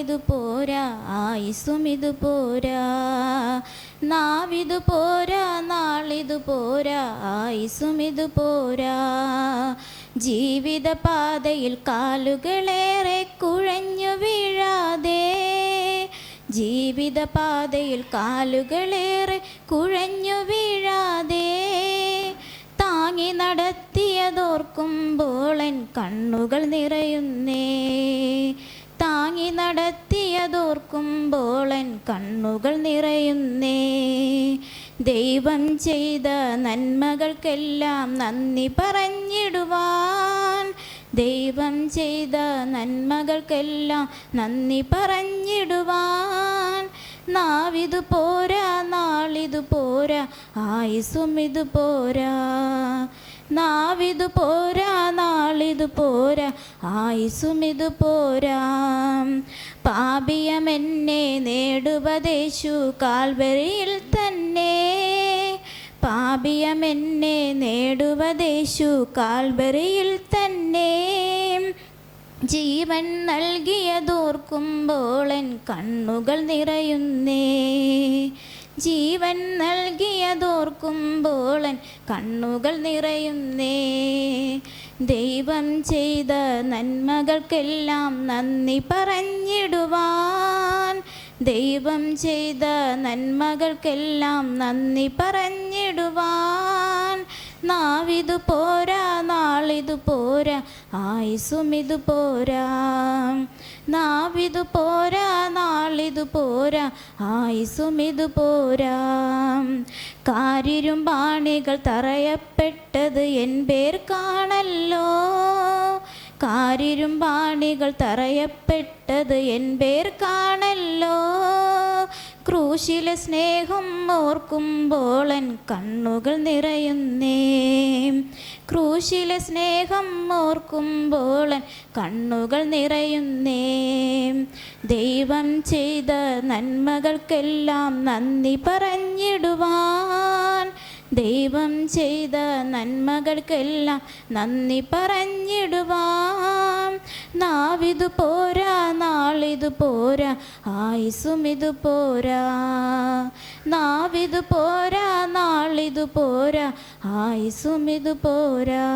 നാളിതു പോരാ, ആയുസ്സുമിതു പോരാ. നാവിതു പോരാ, നാളിതു പോരാ, ആയുസ്സുമിതു പോരാ. ജീവിതപാതയിൽ കാലുകളേറെ കുഴഞ്ഞു വീഴാതെ, ജീവിതപാതയിൽ കാലുകളേറെ കുഴഞ്ഞു വീഴാതെ, താങ്ങി നടത്തിയതോർക്കുമ്പോൾ എൻ കണ്ണുകൾ നിറയുന്നേ. താങ്ങി നടത്തിയതോർക്കുമ്പോൾ എൻ കണ്ണുകൾ നിറയുന്നേ. ദൈവം ചെയ്ത നന്മകൾക്കെല്ലാം നന്ദി പറഞ്ഞിടുവാൻ, ദൈവം ചെയ്ത നന്മകൾക്കെല്ലാം നന്ദി പറഞ്ഞിടുവാൻ. നാവിതു പോരാ, നാളിതു പോരാ, ആയുസ്സുമിതു പോരാ. നാവിതു പോരാ, നാളിതു പോരാ, ആയുസ്സുമിതു പോരാ. പാപിയമെന്നെ നേടുവതേശു കാൽവരിയിൽ തന്നെ, പാപിയമെന്നെ നേടുവതേശു കാൽവരിയിൽ തന്നെ. ജീവൻ നൽകിയതോർക്കുമ്പോൾ എൻ കണ്ണുകൾ നിറയുന്നേ. ജീവൻ നൽകിയതോർക്കുമ്പോൾ എൻ കണ്ണുകൾ നിറയുന്നേ. ദൈവം ചെയ്ത നന്മകൾക്കെല്ലാം നന്ദി പറഞ്ഞിടുവാൻ, ദൈവം ചെയ്ത നന്മകൾക്കെല്ലാം നന്ദി പറഞ്ഞിടുവാൻ. നാവിതു പോരാ, നാളിതു പോരാ, ആയുസ്സുമിതു പോരാ. നാവിതു പോരാ, നാളിതു പോരാ, ആയുസ്സുമിതു പോരാ. കാരിരുമ്പാണികൾ തറയപ്പെട്ടത് എൻ പേർക്കാണല്ലോ, കാരിരുമ്പാണികൾ തറയപ്പെട്ടത് എൻ പേർക്കാണല്ലോ. ക്രൂശിലെ സ്നേഹം ഓർക്കുമ്പോൾ എൻ കണ്ണുകൾ നിറയുന്നേ. ക്രൂശിലെ സ്നേഹം ഓർക്കുമ്പോൾ എൻ കണ്ണുകൾ നിറയുന്നേ. ദൈവം ചെയ്ത നന്മകൾക്കെല്ലാം നന്ദി പറഞ്ഞിടുവാൻ, ദൈവം ചെയ്ത നന്മകൾക്കെല്ലാം നന്ദി പറഞ്ഞിടുവാൻ. നാവിതു പോരാ, നാളിതു പോരാ, ആയുസ്സുമിതു പോരാ. നാവിതു പോരാ, നാളിതു പോരാ, ആയുസ്സുമിതു പോരാ.